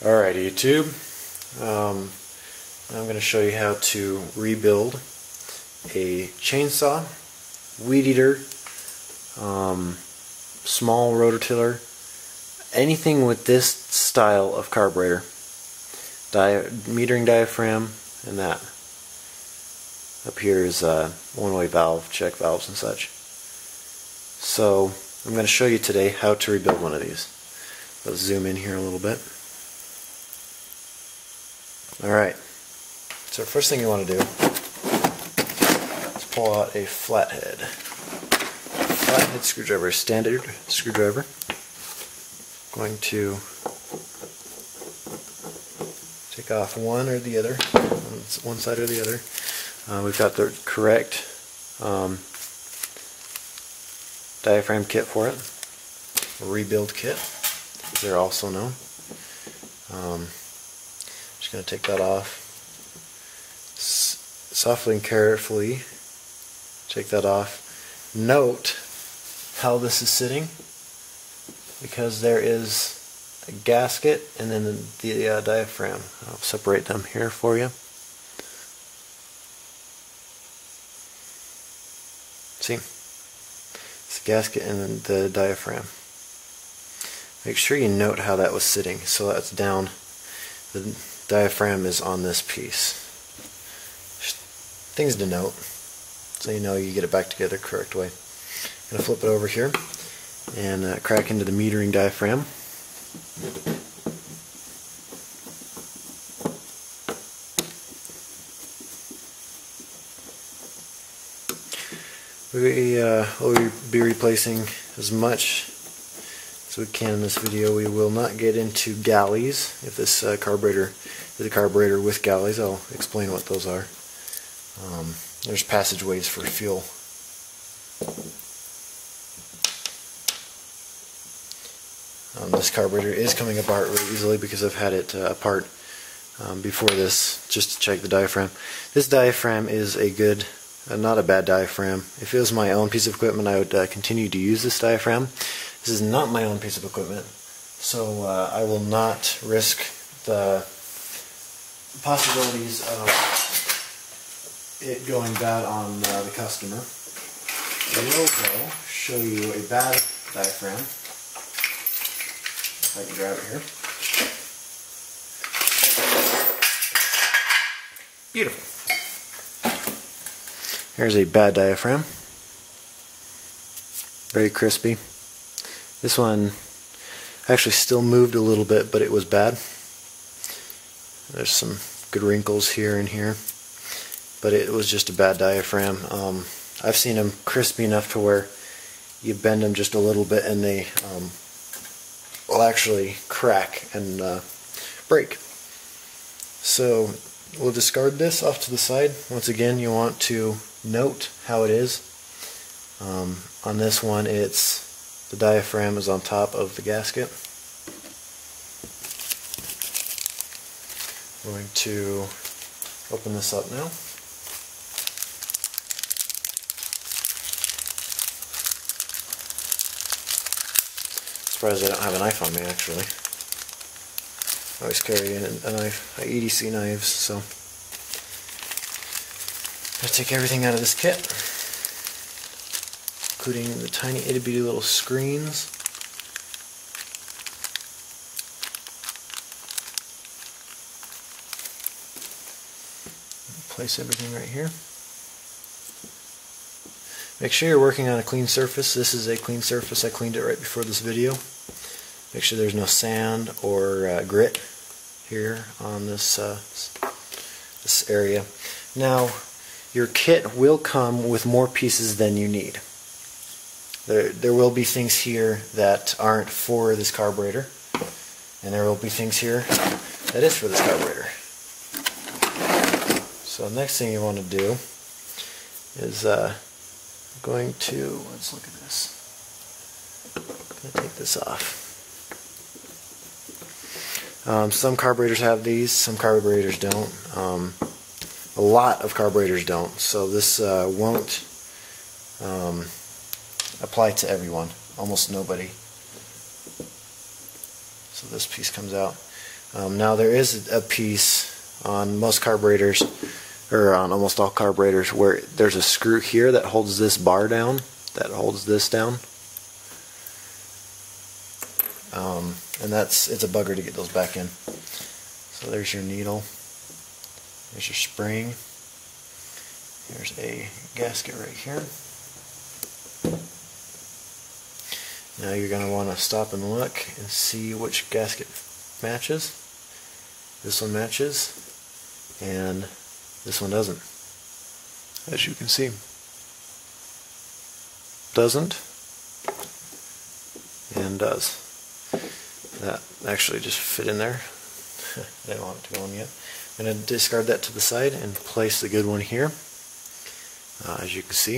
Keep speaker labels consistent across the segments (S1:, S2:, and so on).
S1: Alright YouTube, I'm going to show you how to rebuild a chainsaw, weed eater, small rototiller, anything with this style of carburetor, metering diaphragm, and that. Up here is one-way valve, check valves and such. So I'm going to show you today how to rebuild one of these. Let's zoom in here a little bit. Alright, so first thing you want to do is pull out a flathead. Flathead screwdriver, standard screwdriver. Going to take off one or the other, one side or the other. We've got the correct diaphragm kit for it, a rebuild kit, as they're also known. Just going to take that off. Softly and carefully take that off. Note how this is sitting, because there is a gasket and then the diaphragm. I'll separate them here for you. See? It's the gasket and then the diaphragm. Make sure you note how that was sitting. So that's down. The diaphragm is on this piece. Things to note, so you know you get it back together the correct way. I'm going to flip it over here and crack into the metering diaphragm. We will be replacing as much as we can in this video. We will not get into galleys. If this carburetor is a carburetor with galleys, I'll explain what those are. There's passageways for fuel. This carburetor is coming apart really easily because I've had it apart before this, just to check the diaphragm. This diaphragm is a good, not a bad diaphragm. If it was my own piece of equipment, I would continue to use this diaphragm. This is not my own piece of equipment, so I will not risk the possibilities of it going bad on the customer. I will though show you a bad diaphragm. If I can grab it here. Beautiful. Here's a bad diaphragm. Very crispy. This one actually still moved a little bit, but it was bad. There's some good wrinkles here and here, but it was just a bad diaphragm. I've seen them crispy enough to where you bend them just a little bit and they will actually crack and break. So we'll discard this off to the side. Once again, you want to note how it is. On this one, the diaphragm is on top of the gasket. I'm going to open this up now. Surprised I don't have a knife on me, actually. I always carry a knife. I EDC knives, so I take everything out of this kit, including the tiny itty bitty little screens. Place everything right here. Make sure you're working on a clean surface. This is a clean surface. I cleaned it right before this video. Make sure there's no sand or grit here on this this area. Now, your kit will come with more pieces than you need. There will be things here that aren't for this carburetor, and there will be things here that is for this carburetor. So the next thing you want to do is let's look at this. I'm going to take this off. Some carburetors have these, some carburetors don't. A lot of carburetors don't, so this won't apply to everyone, almost nobody. So this piece comes out. Now there is a piece on most carburetors, or on almost all carburetors, where there's a screw here that holds this bar down, that holds this down. And it's a bugger to get those back in. So there's your needle, there's your spring, there's a gasket right here. Now you're going to want to stop and look and see which gasket matches. This one matches, and this one doesn't. As you can see. Doesn't, and does. That actually just fit in there. I didn't want it to go in yet. I'm going to discard that to the side and place the good one here. As you can see.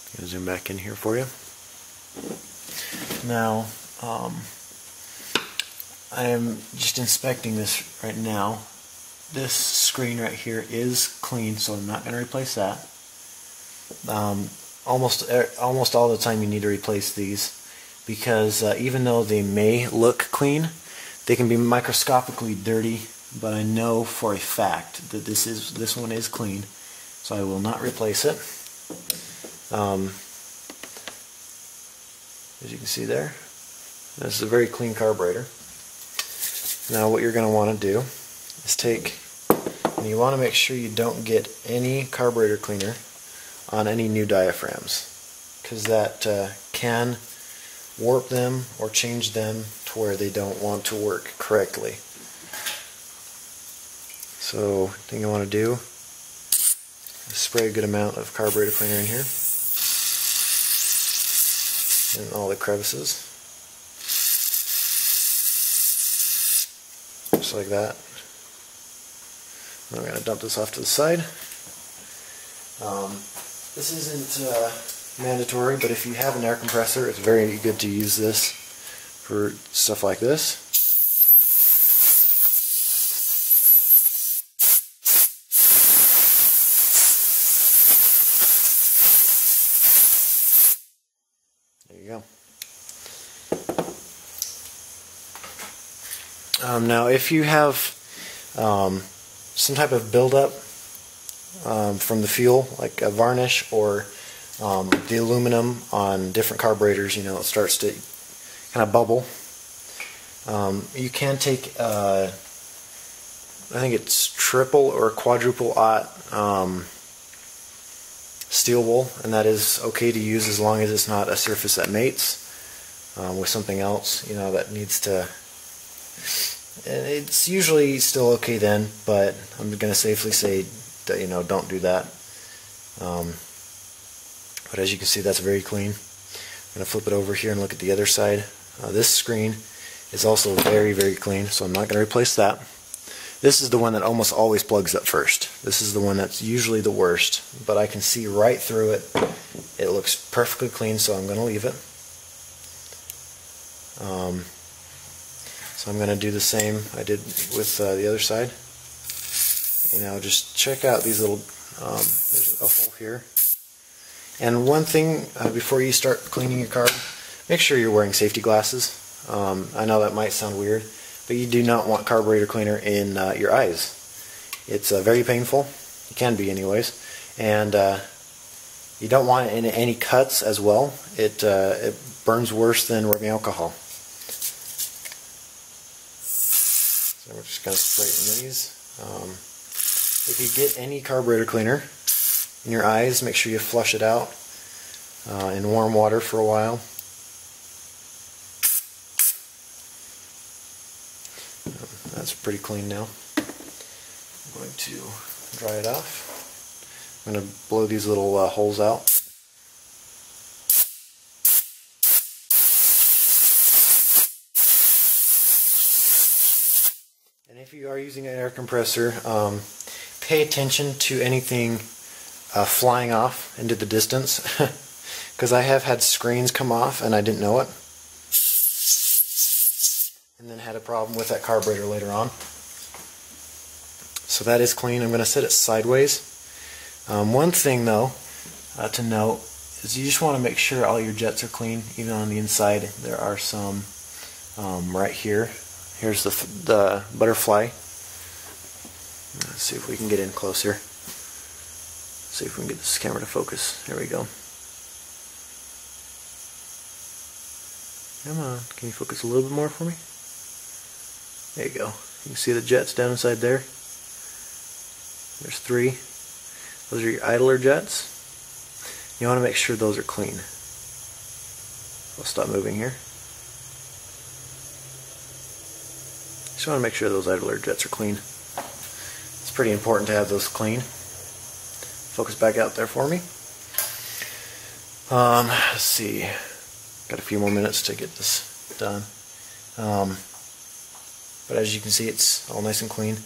S1: I'm going to zoom back in here for you. Now, I am just inspecting this right now. This screen right here is clean, so I'm not going to replace that. Almost all the time you need to replace these, because even though they may look clean, they can be microscopically dirty. But I know for a fact that this one is clean, so I will not replace it. As you can see there, this is a very clean carburetor. Now what you're going to want to do is take, and you want to make sure you don't get any carburetor cleaner on any new diaphragms, because that can warp them or change them to where they don't want to work correctly. So the thing you want to do is spray a good amount of carburetor cleaner in here in all the crevices, just like that. I'm going to dump this off to the side. This isn't mandatory, but if you have an air compressor, it's very good to use this for stuff like this. There you go. Now if you have some type of buildup from the fuel, like a varnish or the aluminum on different carburetors, you know, it starts to kind of bubble. You can take, I think it's triple or quadruple aught steel wool, and that is okay to use as long as it's not a surface that mates with something else, you know, that needs to. And it's usually still okay then, but I'm going to safely say that, you know, don't do that. But as you can see, that's very clean. I'm going to flip it over here and look at the other side. This screen is also very, very clean, so I'm not going to replace that. This is the one that almost always plugs up first. This is the one that's usually the worst, but I can see right through it. It looks perfectly clean, so I'm going to leave it. So I'm going to do the same I did with the other side. You know, just check out these little, there's a hole here. And one thing before you start cleaning your car, make sure you're wearing safety glasses. I know that might sound weird, but you do not want carburetor cleaner in your eyes. It's very painful. It can be anyways. And you don't want it in any cuts as well. It burns worse than rubbing alcohol. So we're just going to straighten these. If you get any carburetor cleaner in your eyes, make sure you flush it out in warm water for a while. That's pretty clean now. I'm going to dry it off. I'm going to blow these little holes out. And if you are using an air compressor, pay attention to anything flying off into the distance, because I have had screens come off and I didn't know it, and then had a problem with that carburetor later on. So that is clean. I'm going to set it sideways. One thing though to note is you just want to make sure all your jets are clean. Even on the inside there are some right here. Here's the butterfly. Let's see if we can get in closer. See if we can get this camera to focus. Here we go. Come on, can you focus a little bit more for me? There you go. You can see the jets down inside there. There's 3. Those are your idler jets. You want to make sure those are clean. I'll stop moving here. Just want to make sure those idler jets are clean. It's pretty important to have those clean. Focus back out there for me. Let's see. Got a few more minutes to get this done. But as you can see, it's all nice and clean.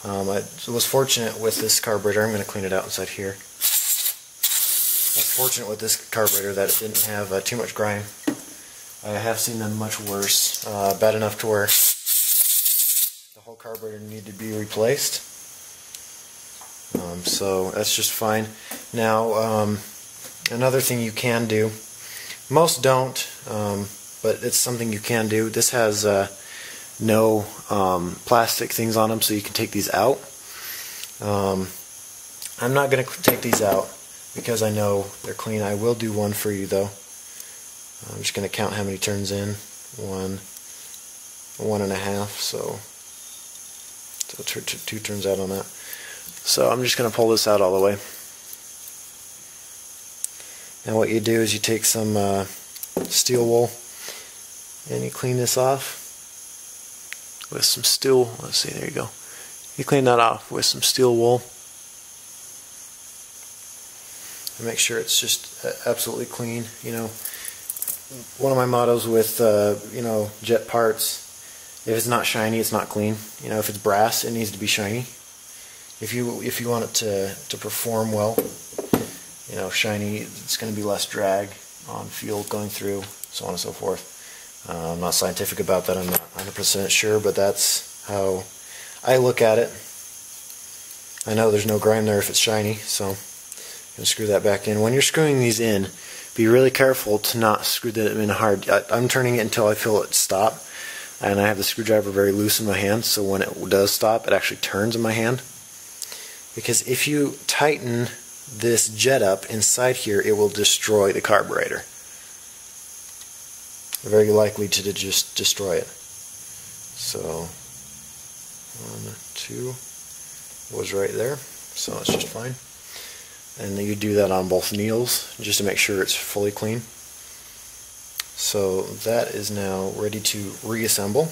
S1: I was fortunate with this carburetor. I'm going to clean it out inside here. I was fortunate with this carburetor that it didn't have too much grime. I have seen them much worse, bad enough to where the whole carburetor needed to be replaced. So that's just fine. Now, another thing you can do, most don't, but it's something you can do. This has no plastic things on them, so you can take these out. I'm not going to take these out because I know they're clean. I will do one for you though. I'm just going to count how many turns in. 1, 1.5, so 2 turns out on that. So I'm just going to pull this out all the way. And what you do is you take some steel wool and you clean this off with some steel. Let's see, there you go. You clean that off with some steel wool and make sure it's just absolutely clean. You know, one of my mottos with you know, jet parts: if it's not shiny, it's not clean. You know, if it's brass, it needs to be shiny. If you want it to perform well, you know, shiny, it's going to be less drag on fuel going through, so on and so forth. I'm not scientific about that. I'm not 100% sure, but that's how I look at it. I know there's no grime there if it's shiny, so I'm going to screw that back in. When you're screwing these in, be really careful to not screw them in hard. I'm turning it until I feel it stop, and I have the screwdriver very loose in my hand, so when it does stop, it actually turns in my hand. Because if you tighten this jet up inside here, it will destroy the carburetor. Very likely to just destroy it. So 1, 2 was right there, so that's just fine. And then you do that on both needles just to make sure it's fully clean. So that is now ready to reassemble.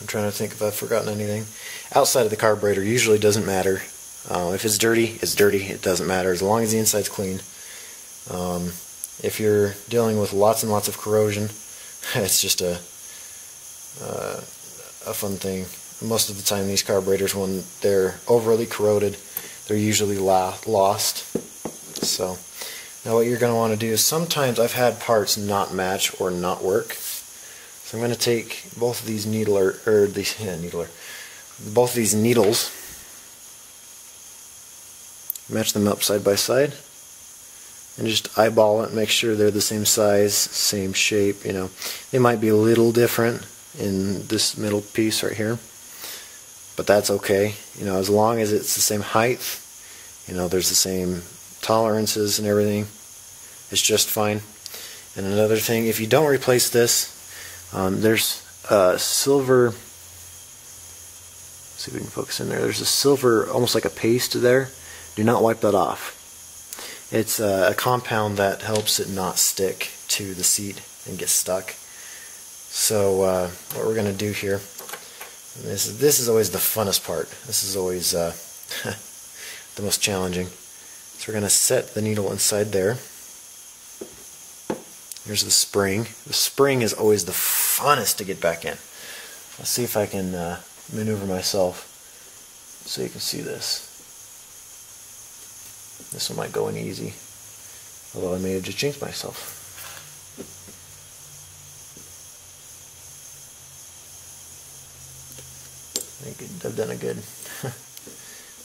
S1: I'm trying to think if I've forgotten anything. Outside of the carburetor usually doesn't matter. If it's dirty, it's dirty. It doesn't matter as long as the inside's clean. If you're dealing with lots and lots of corrosion, it's just a fun thing. Most of the time these carburetors, when they're overly corroded, they're usually lost. So now what you're going to want to do is, sometimes I've had parts not match or not work. So I'm going to take both of these both of these needles, match them up side by side, and just eyeball it and make sure they're the same size, same shape. You know, they might be a little different in this middle piece right here, but that's okay. You know, as long as it's the same height, you know, there's the same tolerances and everything, it's just fine. And another thing, if you don't replace this, there's a silver, see if we can focus in there, there's a silver, almost like a paste there. Do not wipe that off. It's a compound that helps it not stick to the seat and get stuck. So what we're going to do here, this is always the funnest part. This is always the most challenging. So we're going to set the needle inside there. Here's the spring. The spring is always the funnest to get back in. Let's see if I can maneuver myself so you can see this. This one might go in easy, although I may have just jinxed myself. I think I've done a good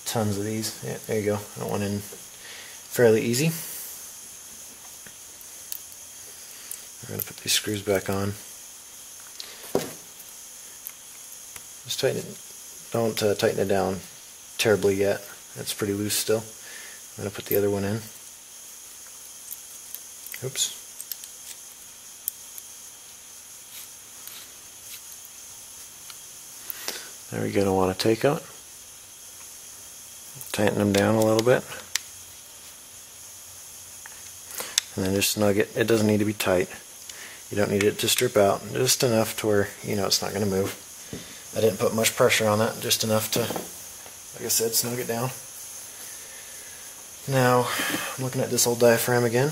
S1: tons of these. Yeah, there you go. That one in fairly easy. I'm going to put these screws back on. Just tighten it. Don't tighten it down terribly yet. It's pretty loose still. I'm going to put the other one in. Oops. There we're going to want to take out. Tighten them down a little bit. And then just snug it. It doesn't need to be tight. You don't need it to strip out. Just enough to where you know it's not going to move. I didn't put much pressure on that. Just enough to, like I said, snug it down. Now, I'm looking at this old diaphragm again.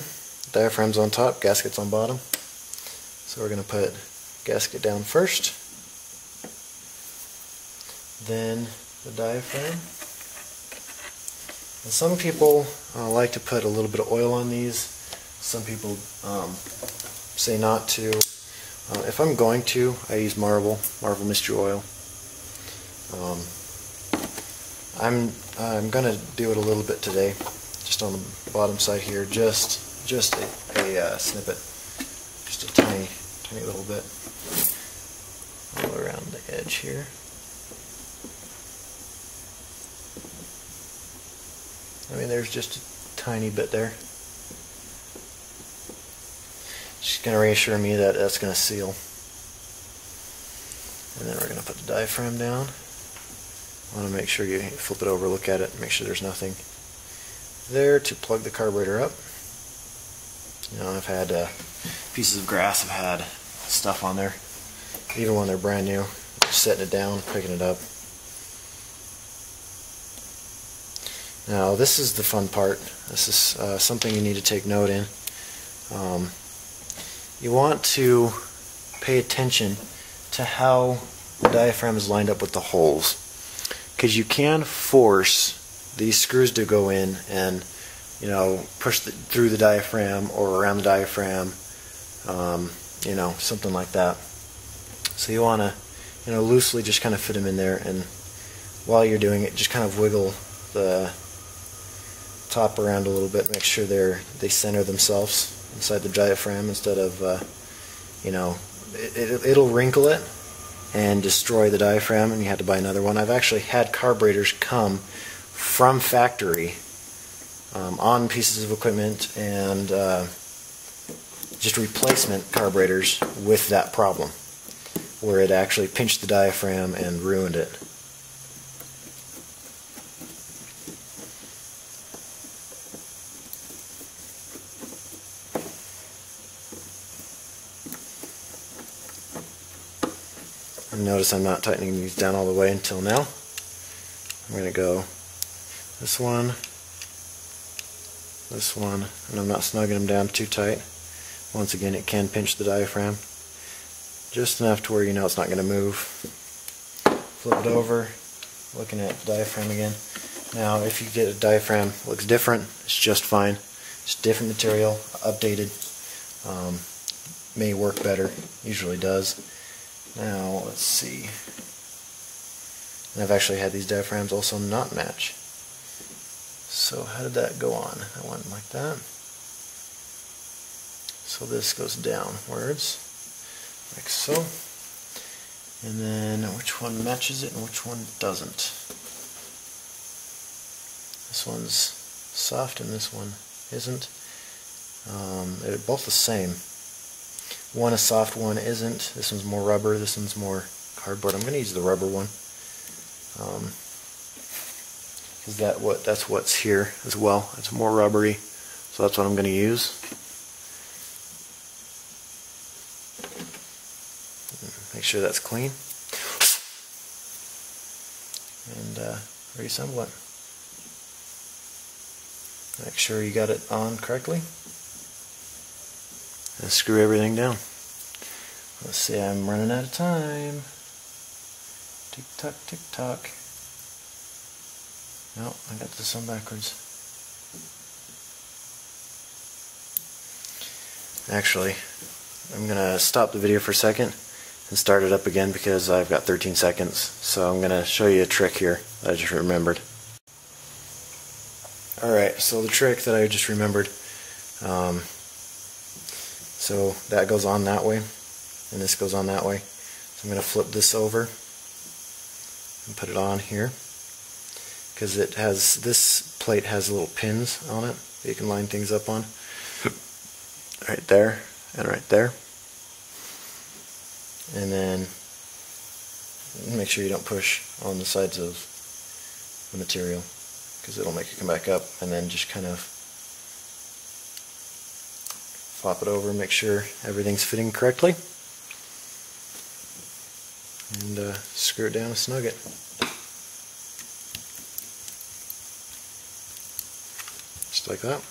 S1: Diaphragm's on top, gasket's on bottom. So we're going to put gasket down first. Then the diaphragm. And some people like to put a little bit of oil on these. Some people say not to. If I'm going to, I use Marvel Mystery Oil. I'm going to do it a little bit today, just on the bottom side here, just a snippet, just a tiny little bit, all around the edge here. I mean, there's just a tiny bit there. Just going to reassure me that that's going to seal. And then we're going to put the diaphragm down. I want to make sure you flip it over, look at it, make sure there's nothing there to plug the carburetor up. You know, I've had pieces of grass have had stuff on there, even when they're brand new. Just setting it down, picking it up. Now this is the fun part. This is something you need to take note in. You want to pay attention to how the diaphragm is lined up with the holes, because you can force these screws to go in and, you know, push through the diaphragm or around the diaphragm, you know, something like that. So you want to, you know, loosely just kind of fit them in there, and while you're doing it, just kind of wiggle the top around a little bit, make sure they center themselves inside the diaphragm instead of, you know, it'll wrinkle it and destroy the diaphragm, and you have to buy another one. I've actually had carburetors come from factory on pieces of equipment, and just replacement carburetors with that problem, where it actually pinched the diaphragm and ruined it. Notice I'm not tightening these down all the way until now. I'm going to go this one, and I'm not snugging them down too tight. Once again, it can pinch the diaphragm. Just enough to where you know it's not going to move. Flip it over, looking at the diaphragm again. Now, if you get a diaphragm that looks different, it's just fine. It's different material, updated. May work better, usually does. Now, let's see. And I've actually had these diaphragms also not match. So how did that go on? That went like that. So this goes downwards, like so. And then which one matches it and which one doesn't? This one's soft and this one isn't. They're both the same. One is soft, one isn't. This one's more rubber, this one's more cardboard. I'm going to use the rubber one, because that's what's here as well. It's more rubbery, so that's what I'm going to use. Make sure that's clean, and reassemble it. Make sure you got it on correctly. And screw everything down. Let's see, I'm running out of time. Tick tock, tick tock. No, I got this one backwards. Actually, I'm going to stop the video for a second and start it up again because I've got 13 seconds. So I'm going to show you a trick here that I just remembered. Alright, so the trick that I just remembered. So that goes on that way, and this goes on that way. So I'm going to flip this over, and put it on here, because it has, this plate has little pins on it that you can line things up on. Right there and right there. And then make sure you don't push on the sides of the material, because it'll make it come back up. And then just kind of flop it over and make sure everything's fitting correctly. And screw it down and snug it. Just like that.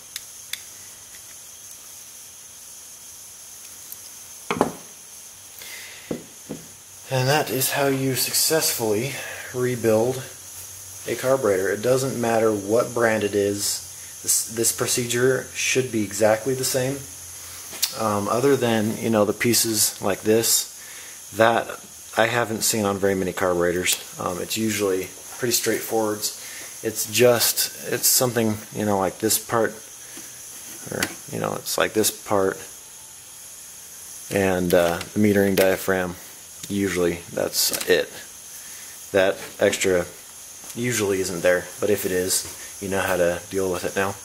S1: And that is how you successfully rebuild a carburetor. It doesn't matter what brand it is. This procedure should be exactly the same. Other than, you know, the pieces like this, that I haven't seen on very many carburetors. It's usually pretty straightforward. It's something, you know, like this part, or, you know, it's like this part, and the metering diaphragm. Usually that's it. That extra usually isn't there, but if it is, you know how to deal with it now.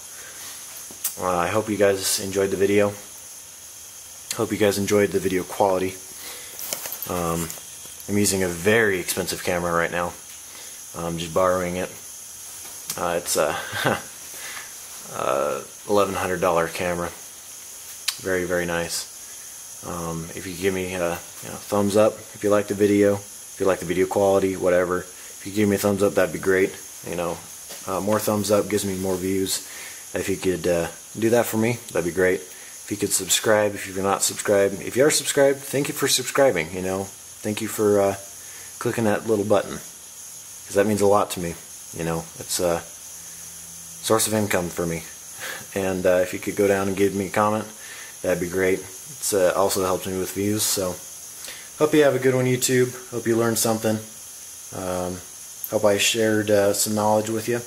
S1: I hope you guys enjoyed the video. Hope you guys enjoyed the video quality. I'm using a very expensive camera right now. I'm just borrowing it. It's a $1,100 camera. Very, very nice. If you give me a thumbs up if you like the video, if you like the video quality, whatever. If you give me a thumbs up, that'd be great. You know, more thumbs up gives me more views. If you could do that for me, that'd be great. If you could subscribe, if you're not subscribed. If you are subscribed, thank you for subscribing. You know, thank you for clicking that little button, because that means a lot to me. You know, it's a source of income for me. And if you could go down and give me a comment, that'd be great. It's also helps me with views. So hope you have a good one, YouTube. Hope you learned something. Hope I shared some knowledge with you,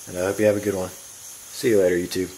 S1: and I hope you have a good one. See you later, YouTube.